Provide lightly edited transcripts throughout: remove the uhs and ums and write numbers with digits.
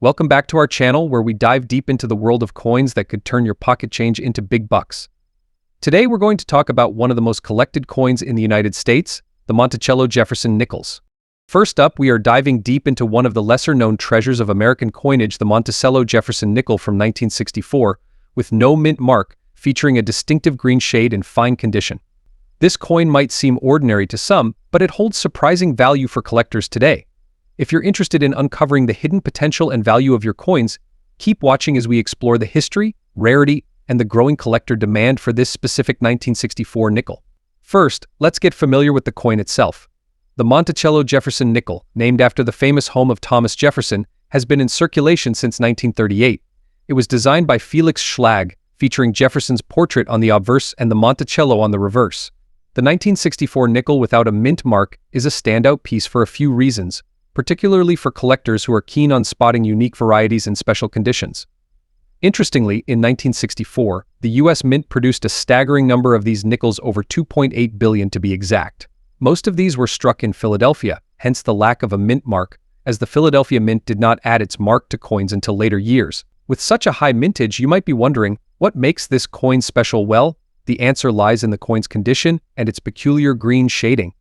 Welcome back to our channel where we dive deep into the world of coins that could turn your pocket change into big bucks. Today we're going to talk about one of the most collected coins in the United States, the Monticello Jefferson nickels. First up, we are diving deep into one of the lesser-known treasures of American coinage, the Monticello Jefferson nickel from 1964, with no mint mark, featuring a distinctive green shade in fine condition. This coin might seem ordinary to some, but it holds surprising value for collectors today. If you're interested in uncovering the hidden potential and value of your coins, keep watching as we explore the history, rarity, and the growing collector demand for this specific 1964 nickel. First, let's get familiar with the coin itself. The Monticello Jefferson nickel, named after the famous home of Thomas Jefferson, has been in circulation since 1938. It was designed by Felix Schlag, featuring Jefferson's portrait on the obverse and the Monticello on the reverse. The 1964 nickel without a mint mark is a standout piece for a few reasons, particularly for collectors who are keen on spotting unique varieties in special conditions. Interestingly, in 1964, the U.S. Mint produced a staggering number of these nickels, over 2.8 billion to be exact. Most of these were struck in Philadelphia, hence the lack of a mint mark, as the Philadelphia Mint did not add its mark to coins until later years. With such a high mintage, you might be wondering, what makes this coin special? Well, the answer lies in the coin's condition and its peculiar green shading.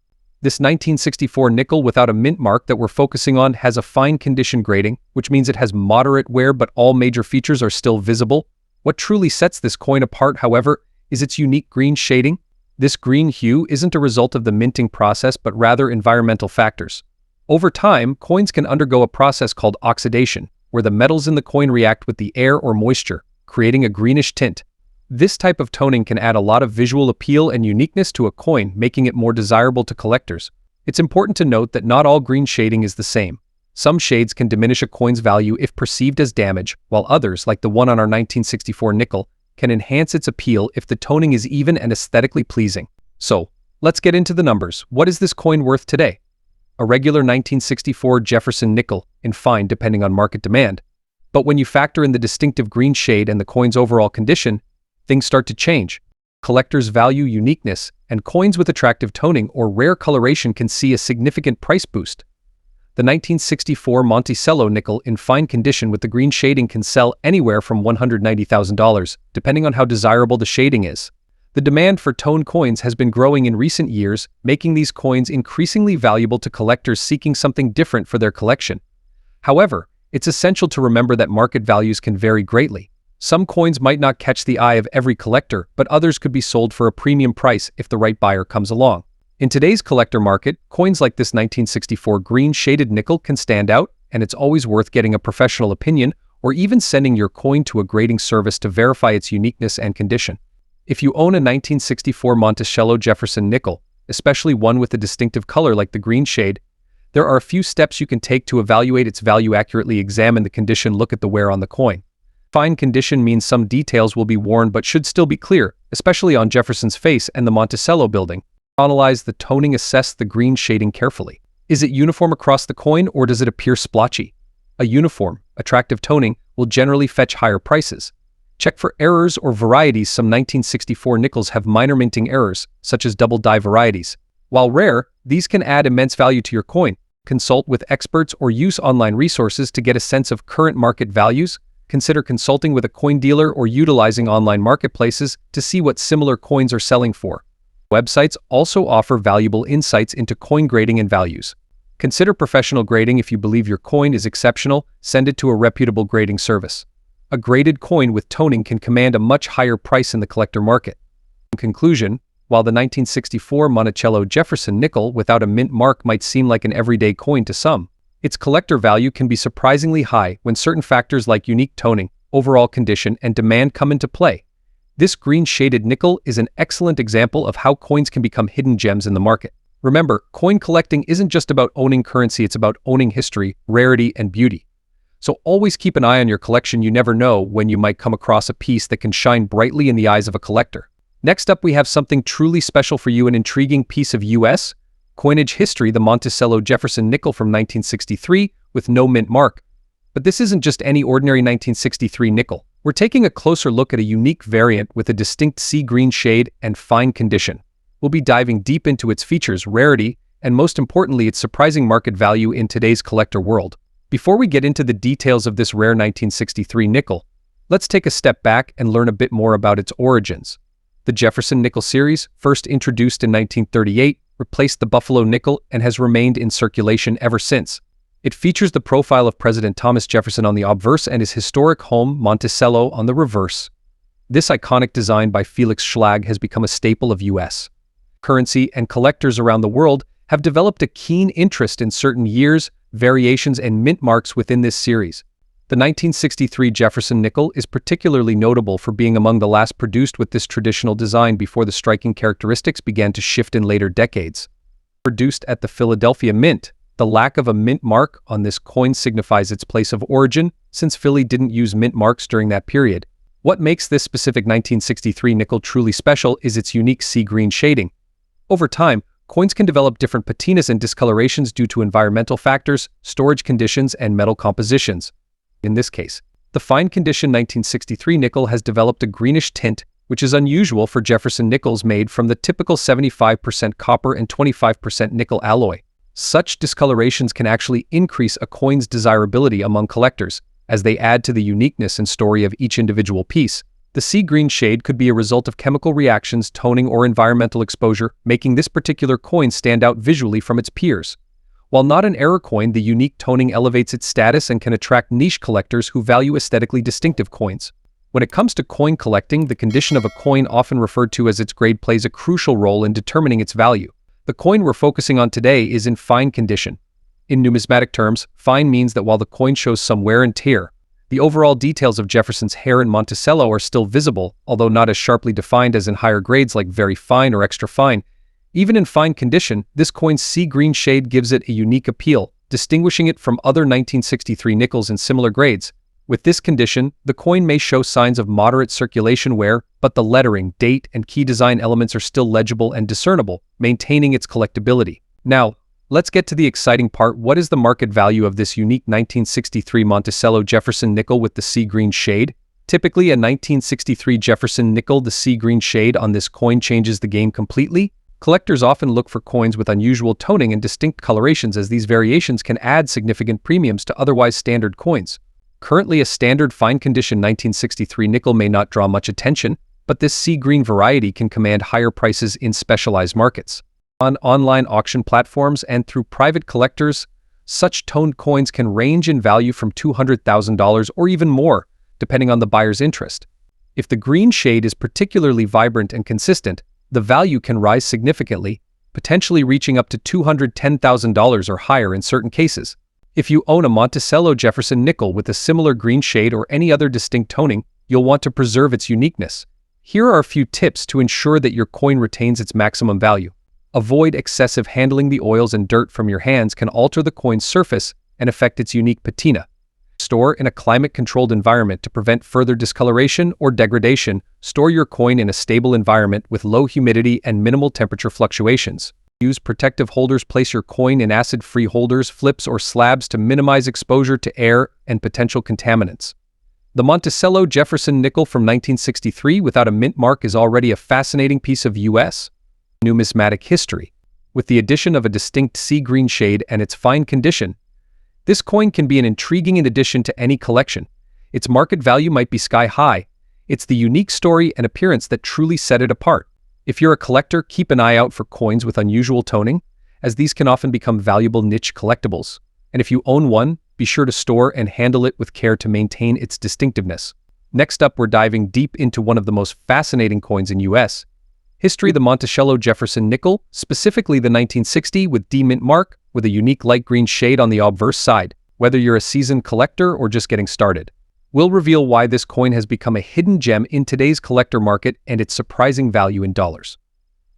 This 1964 nickel without a mint mark that we're focusing on has a fine condition grading, which means it has moderate wear but all major features are still visible. What truly sets this coin apart, however, is its unique green shading. This green hue isn't a result of the minting process but rather environmental factors. Over time, coins can undergo a process called oxidation, where the metals in the coin react with the air or moisture, creating a greenish tint. This type of toning can add a lot of visual appeal and uniqueness to a coin, making it more desirable to collectors. It's important to note that not all green shading is the same. Some shades can diminish a coin's value if perceived as damage, while others, like the one on our 1964 nickel, can enhance its appeal if the toning is even and aesthetically pleasing. So, let's get into the numbers. What is this coin worth today? A regular 1964 Jefferson nickel, in fine depending on market demand. But when you factor in the distinctive green shade and the coin's overall condition, things start to change. Collectors value uniqueness, and coins with attractive toning or rare coloration can see a significant price boost. The 1964 Monticello nickel in fine condition with the green shading can sell anywhere from $190,000, depending on how desirable the shading is. The demand for toned coins has been growing in recent years, making these coins increasingly valuable to collectors seeking something different for their collection. However, it's essential to remember that market values can vary greatly. Some coins might not catch the eye of every collector, but others could be sold for a premium price if the right buyer comes along. In today's collector market, coins like this 1964 green-shaded nickel can stand out, and it's always worth getting a professional opinion or even sending your coin to a grading service to verify its uniqueness and condition. If you own a 1964 Monticello Jefferson nickel, especially one with a distinctive color like the green shade, there are a few steps you can take to evaluate its value accurately. Examine the condition. Look at the wear on the coin. Fine condition means some details will be worn but should still be clear, especially on Jefferson's face and the Monticello building. Analyze the toning. Assess the green shading carefully. Is it uniform across the coin or does it appear splotchy? A uniform, attractive toning will generally fetch higher prices. Check for errors or varieties. Some 1964 nickels have minor minting errors, such as double die varieties. While rare, these can add immense value to your coin. Consult with experts or use online resources to get a sense of current market values. Consider consulting with a coin dealer or utilizing online marketplaces to see what similar coins are selling for. Websites also offer valuable insights into coin grading and values. Consider professional grading. If you believe your coin is exceptional, send it to a reputable grading service. A graded coin with toning can command a much higher price in the collector market. In conclusion, while the 1964 Monticello Jefferson nickel without a mint mark might seem like an everyday coin to some, its collector value can be surprisingly high when certain factors like unique toning, overall condition, and demand come into play. This green-shaded nickel is an excellent example of how coins can become hidden gems in the market. Remember, coin collecting isn't just about owning currency, it's about owning history, rarity, and beauty. So always keep an eye on your collection. You never know when you might come across a piece that can shine brightly in the eyes of a collector. Next up, we have something truly special for you, an intriguing piece of U.S. coinage history, the Monticello Jefferson nickel from 1963 with no mint mark. But this isn't just any ordinary 1963 nickel. We're taking a closer look at a unique variant with a distinct sea green shade and fine condition. We'll be diving deep into its features, rarity, and most importantly, its surprising market value in today's collector world. Before we get into the details of this rare 1963 nickel, let's take a step back and learn a bit more about its origins. The Jefferson nickel series, first introduced in 1938, replaced the Buffalo nickel and has remained in circulation ever since. It features the profile of President Thomas Jefferson on the obverse and his historic home, Monticello, on the reverse. This iconic design by Felix Schlag has become a staple of U.S. currency, and collectors around the world have developed a keen interest in certain years, variations, and mint marks within this series. The 1963 Jefferson nickel is particularly notable for being among the last produced with this traditional design before the striking characteristics began to shift in later decades. Produced at the Philadelphia Mint, the lack of a mint mark on this coin signifies its place of origin, since Philly didn't use mint marks during that period. What makes this specific 1963 nickel truly special is its unique sea green shading. Over time, coins can develop different patinas and discolorations due to environmental factors, storage conditions, and metal compositions. In this case, the fine condition 1963 nickel has developed a greenish tint, which is unusual for Jefferson nickels made from the typical 75% copper and 25% nickel alloy. Such discolorations can actually increase a coin's desirability among collectors, as they add to the uniqueness and story of each individual piece. The sea green shade could be a result of chemical reactions, toning, or environmental exposure, making this particular coin stand out visually from its peers. While not an error coin, the unique toning elevates its status and can attract niche collectors who value aesthetically distinctive coins. When it comes to coin collecting, the condition of a coin, often referred to as its grade, plays a crucial role in determining its value. The coin we're focusing on today is in fine condition. In numismatic terms, fine means that while the coin shows some wear and tear, the overall details of Jefferson's hair and Monticello are still visible, although not as sharply defined as in higher grades like very fine or extra fine. Even in fine condition, this coin's sea green shade gives it a unique appeal, distinguishing it from other 1963 nickels in similar grades. With this condition, the coin may show signs of moderate circulation wear, but the lettering, date, and key design elements are still legible and discernible, maintaining its collectability. Now, let's get to the exciting part. What is the market value of this unique 1963 Monticello Jefferson nickel with the sea green shade? Typically, a 1963 Jefferson nickel, the sea green shade on this coin changes the game completely. Collectors often look for coins with unusual toning and distinct colorations, as these variations can add significant premiums to otherwise standard coins. Currently, a standard fine-condition 1963 nickel may not draw much attention, but this sea green variety can command higher prices in specialized markets. On online auction platforms and through private collectors, such toned coins can range in value from $200,000 or even more, depending on the buyer's interest. If the green shade is particularly vibrant and consistent, the value can rise significantly, potentially reaching up to $210,000 or higher in certain cases. If you own a Monticello Jefferson nickel with a similar green shade or any other distinct toning, you'll want to preserve its uniqueness. Here are a few tips to ensure that your coin retains its maximum value. Avoid excessive handling. The oils and dirt from your hands can alter the coin's surface and affect its unique patina. Store in a climate-controlled environment to prevent further discoloration or degradation. Store your coin in a stable environment with low humidity and minimal temperature fluctuations. Use protective holders. Place your coin in acid-free holders, flips, or slabs to minimize exposure to air and potential contaminants. The Monticello Jefferson nickel from 1963 without a mint mark is already a fascinating piece of U.S. numismatic history. With the addition of a distinct sea green shade and its fine condition, this coin can be an intriguing addition to any collection. Its market value might be sky high. It's the unique story and appearance that truly set it apart. If you're a collector, keep an eye out for coins with unusual toning, as these can often become valuable niche collectibles. And if you own one, be sure to store and handle it with care to maintain its distinctiveness. Next up, we're diving deep into one of the most fascinating coins in U.S. history, the Monticello Jefferson nickel, specifically the 1960 with D mint mark, with a unique light green shade on the obverse side. Whether you're a seasoned collector or just getting started, we'll reveal why this coin has become a hidden gem in today's collector market and its surprising value in dollars.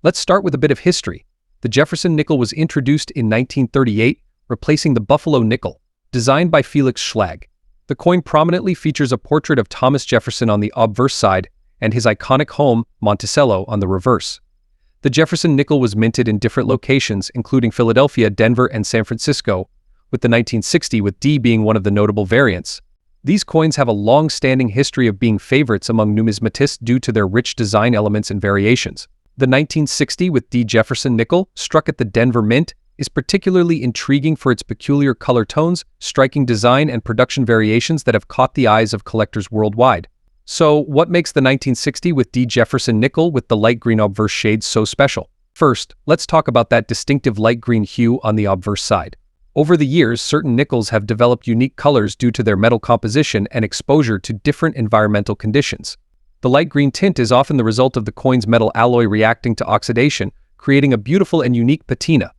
Let's start with a bit of history. The Jefferson nickel was introduced in 1938, replacing the Buffalo nickel, designed by Felix Schlag. The coin prominently features a portrait of Thomas Jefferson on the obverse side and his iconic home, Monticello, on the reverse. The Jefferson nickel was minted in different locations, including Philadelphia, Denver, and San Francisco, with the 1960 with D being one of the notable variants. These coins have a long-standing history of being favorites among numismatists due to their rich design elements and variations. The 1960 with D Jefferson nickel, struck at the Denver Mint, is particularly intriguing for its peculiar color tones, striking design, and production variations that have caught the eyes of collectors worldwide. So, what makes the 1960 with D Jefferson nickel with the light green obverse shades so special? First, let's talk about that distinctive light green hue on the obverse side. Over the years, certain nickels have developed unique colors due to their metal composition and exposure to different environmental conditions. The light green tint is often the result of the coin's metal alloy reacting to oxidation, creating a beautiful and unique patina.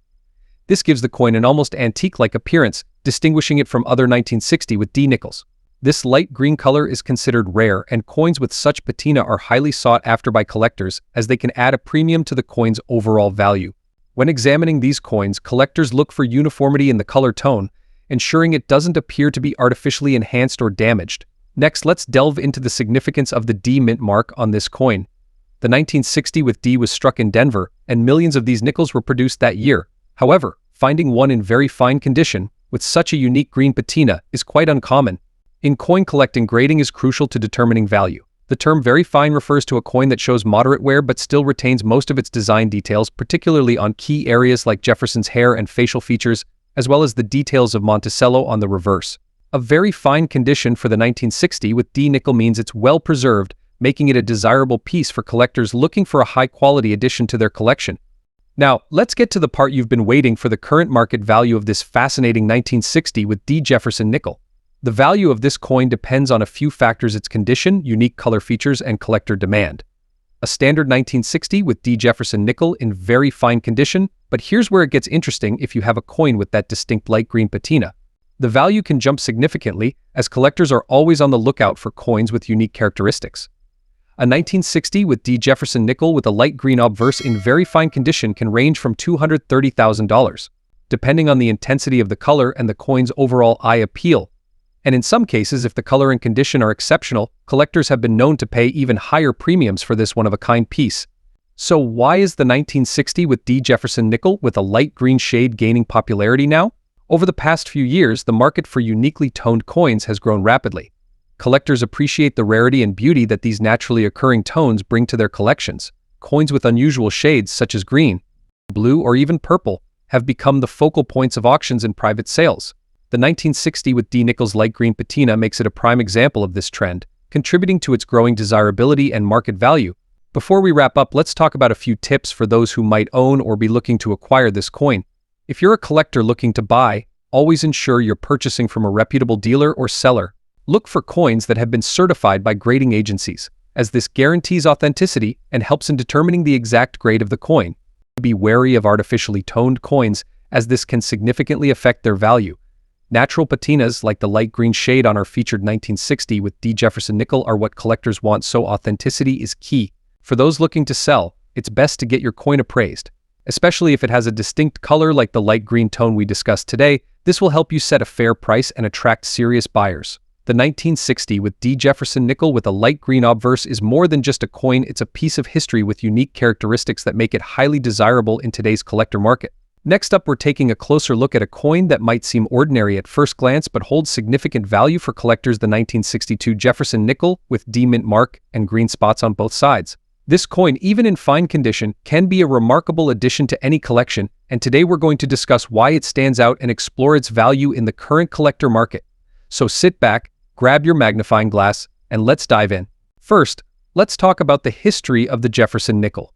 This gives the coin an almost antique-like appearance, distinguishing it from other 1960 with D nickels. This light green color is considered rare, and coins with such patina are highly sought after by collectors as they can add a premium to the coin's overall value. When examining these coins, collectors look for uniformity in the color tone, ensuring it doesn't appear to be artificially enhanced or damaged. Next, let's delve into the significance of the D mint mark on this coin. The 1960 with D was struck in Denver, and millions of these nickels were produced that year. However, finding one in very fine condition, with such a unique green patina, is quite uncommon. In coin collecting, grading is crucial to determining value. The term very fine refers to a coin that shows moderate wear but still retains most of its design details, particularly on key areas like Jefferson's hair and facial features, as well as the details of Monticello on the reverse. A very fine condition for the 1960 with D nickel means it's well preserved, making it a desirable piece for collectors looking for a high-quality addition to their collection. Now, let's get to the part you've been waiting for: the current market value of this fascinating 1960 with D Jefferson nickel. The value of this coin depends on a few factors: its condition, unique color features, and collector demand. A standard 1960 with D Jefferson nickel in very fine condition, but here's where it gets interesting if you have a coin with that distinct light green patina. The value can jump significantly, as collectors are always on the lookout for coins with unique characteristics. A 1960 with D Jefferson nickel with a light green obverse in very fine condition can range from $230,000, depending on the intensity of the color and the coin's overall eye appeal. And in some cases, if the color and condition are exceptional, collectors have been known to pay even higher premiums for this one-of-a-kind piece. So why is the 1960 with D Jefferson nickel with a light green shade gaining popularity now? Over the past few years, the market for uniquely toned coins has grown rapidly. Collectors appreciate the rarity and beauty that these naturally occurring tones bring to their collections. Coins with unusual shades such as green, blue, or even purple have become the focal points of auctions and private sales. The 1960 with D nickel's light green patina makes it a prime example of this trend, contributing to its growing desirability and market value. Before we wrap up, let's talk about a few tips for those who might own or be looking to acquire this coin. If you're a collector looking to buy, always ensure you're purchasing from a reputable dealer or seller. Look for coins that have been certified by grading agencies, as this guarantees authenticity and helps in determining the exact grade of the coin. Be wary of artificially toned coins, as this can significantly affect their value. Natural patinas like the light green shade on our featured 1960 with D Jefferson nickel are what collectors want, so authenticity is key. For those looking to sell, it's best to get your coin appraised, especially if it has a distinct color like the light green tone we discussed today. This will help you set a fair price and attract serious buyers. The 1960 with D Jefferson nickel with a light green obverse is more than just a coin, it's a piece of history with unique characteristics that make it highly desirable in today's collector market. Next up, we're taking a closer look at a coin that might seem ordinary at first glance but holds significant value for collectors: the 1962 Jefferson nickel with D mint mark and green spots on both sides. This coin, even in fine condition, can be a remarkable addition to any collection, and today we're going to discuss why it stands out and explore its value in the current collector market. So sit back, grab your magnifying glass, and let's dive in. First, let's talk about the history of the Jefferson nickel.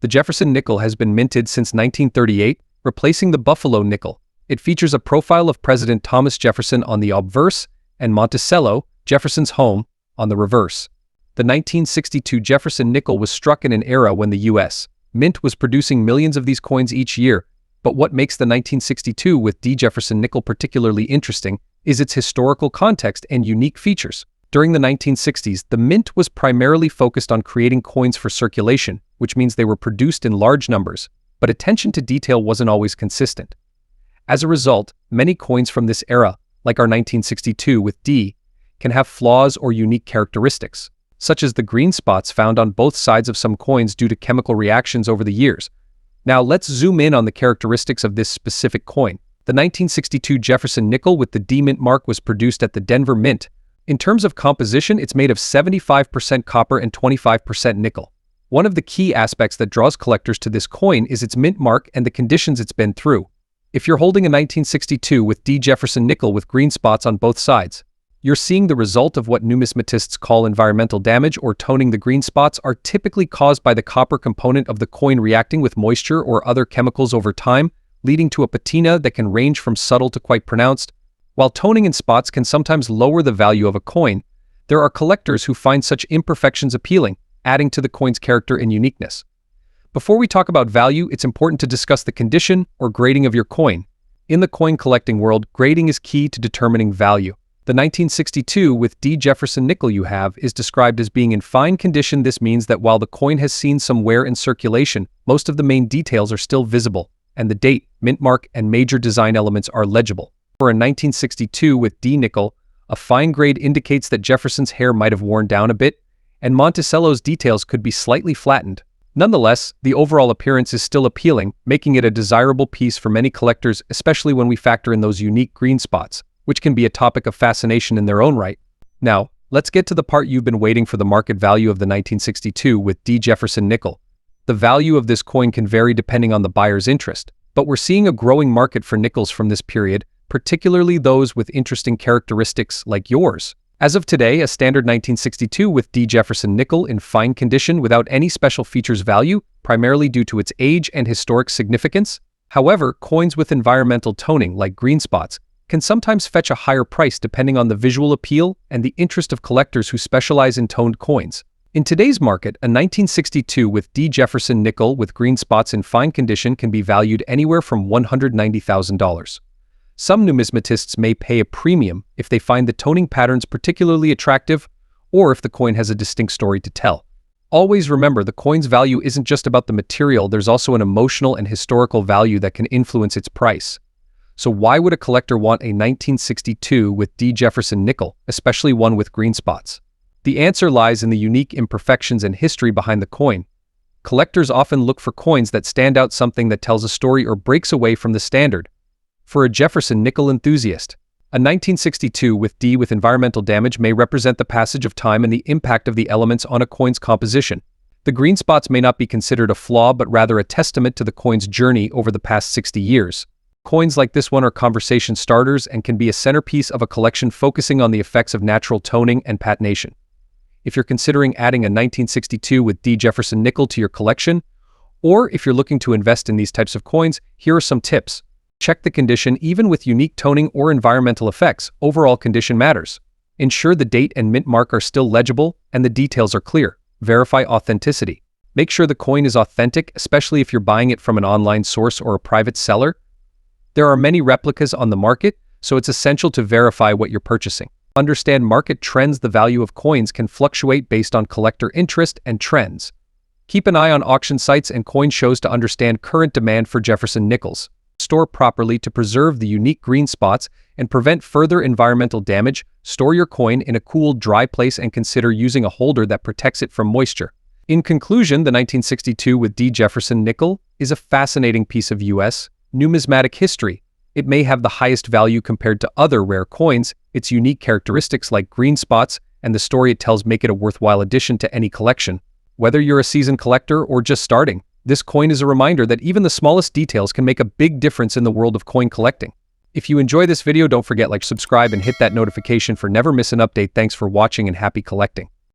The Jefferson nickel has been minted since 1938, replacing the Buffalo nickel. It features a profile of President Thomas Jefferson on the obverse and Monticello, Jefferson's home, on the reverse. The 1962 Jefferson nickel was struck in an era when the U.S. Mint was producing millions of these coins each year, but what makes the 1962 with D Jefferson nickel particularly interesting is its historical context and unique features. During the 1960s, the mint was primarily focused on creating coins for circulation, which means they were produced in large numbers, but attention to detail wasn't always consistent. As a result, many coins from this era, like our 1962 with D, can have flaws or unique characteristics, such as the green spots found on both sides of some coins due to chemical reactions over the years. Now let's zoom in on the characteristics of this specific coin. The 1962 Jefferson nickel with the D mint mark was produced at the Denver Mint. In terms of composition, it's made of 75% copper and 25% nickel. One of the key aspects that draws collectors to this coin is its mint mark and the conditions it's been through. If you're holding a 1962 with D Jefferson nickel with green spots on both sides, you're seeing the result of what numismatists call environmental damage or toning. The green spots are typically caused by the copper component of the coin reacting with moisture or other chemicals over time, leading to a patina that can range from subtle to quite pronounced. While toning in spots can sometimes lower the value of a coin, there are collectors who find such imperfections appealing, adding to the coin's character and uniqueness. Before we talk about value, it's important to discuss the condition or grading of your coin. In the coin collecting world, grading is key to determining value. The 1962 with D Jefferson nickel you have is described as being in fine condition. This means that while the coin has seen some wear in circulation, most of the main details are still visible, and the date, mint mark, and major design elements are legible. For a 1962 with D nickel, a fine grade indicates that Jefferson's hair might have worn down a bit, and Monticello's details could be slightly flattened. Nonetheless, the overall appearance is still appealing, making it a desirable piece for many collectors, especially when we factor in those unique green spots, which can be a topic of fascination in their own right. Now, let's get to the part you've been waiting for: the market value of the 1962 with D Jefferson nickel. The value of this coin can vary depending on the buyer's interest, but we're seeing a growing market for nickels from this period, particularly those with interesting characteristics like yours. As of today, a standard 1962 with D Jefferson nickel in fine condition without any special features value, primarily due to its age and historic significance. However, coins with environmental toning like green spots can sometimes fetch a higher price depending on the visual appeal and the interest of collectors who specialize in toned coins. In today's market, a 1962 with D Jefferson nickel with green spots in fine condition can be valued anywhere from $190,000. Some numismatists may pay a premium if they find the toning patterns particularly attractive or if the coin has a distinct story to tell. Always remember, the coin's value isn't just about the material. There's also an emotional and historical value that can influence its price. So why would a collector want a 1962 with D Jefferson nickel, especially one with green spots? The answer lies in the unique imperfections and history behind the coin. Collectors often look for coins that stand out, something that tells a story or breaks away from the standard. For a Jefferson nickel enthusiast, a 1962 with D with environmental damage may represent the passage of time and the impact of the elements on a coin's composition. The green spots may not be considered a flaw, but rather a testament to the coin's journey over the past 60 years. Coins like this one are conversation starters and can be a centerpiece of a collection focusing on the effects of natural toning and patination. If you're considering adding a 1962 with D Jefferson nickel to your collection, or if you're looking to invest in these types of coins, here are some tips. Check the condition. Even with unique toning or environmental effects, overall condition matters. Ensure the date and mint mark are still legible and the details are clear. Verify authenticity. Make sure the coin is authentic, especially if you're buying it from an online source or a private seller. There are many replicas on the market, so it's essential to verify what you're purchasing. Understand market trends. The value of coins can fluctuate based on collector interest and trends. Keep an eye on auction sites and coin shows to understand current demand for Jefferson nickels. Store properly to preserve the unique green spots and prevent further environmental damage. Store your coin in a cool, dry place and consider using a holder that protects it from moisture. In conclusion, the 1962 with D Jefferson nickel is a fascinating piece of U.S. numismatic history. It may have the highest value compared to other rare coins. Its unique characteristics like green spots and the story it tells make it a worthwhile addition to any collection. Whether you're a seasoned collector or just starting, this coin is a reminder that even the smallest details can make a big difference in the world of coin collecting. If you enjoy this video, don't forget to subscribe and hit that notification for never miss an update. Thanks for watching and happy collecting.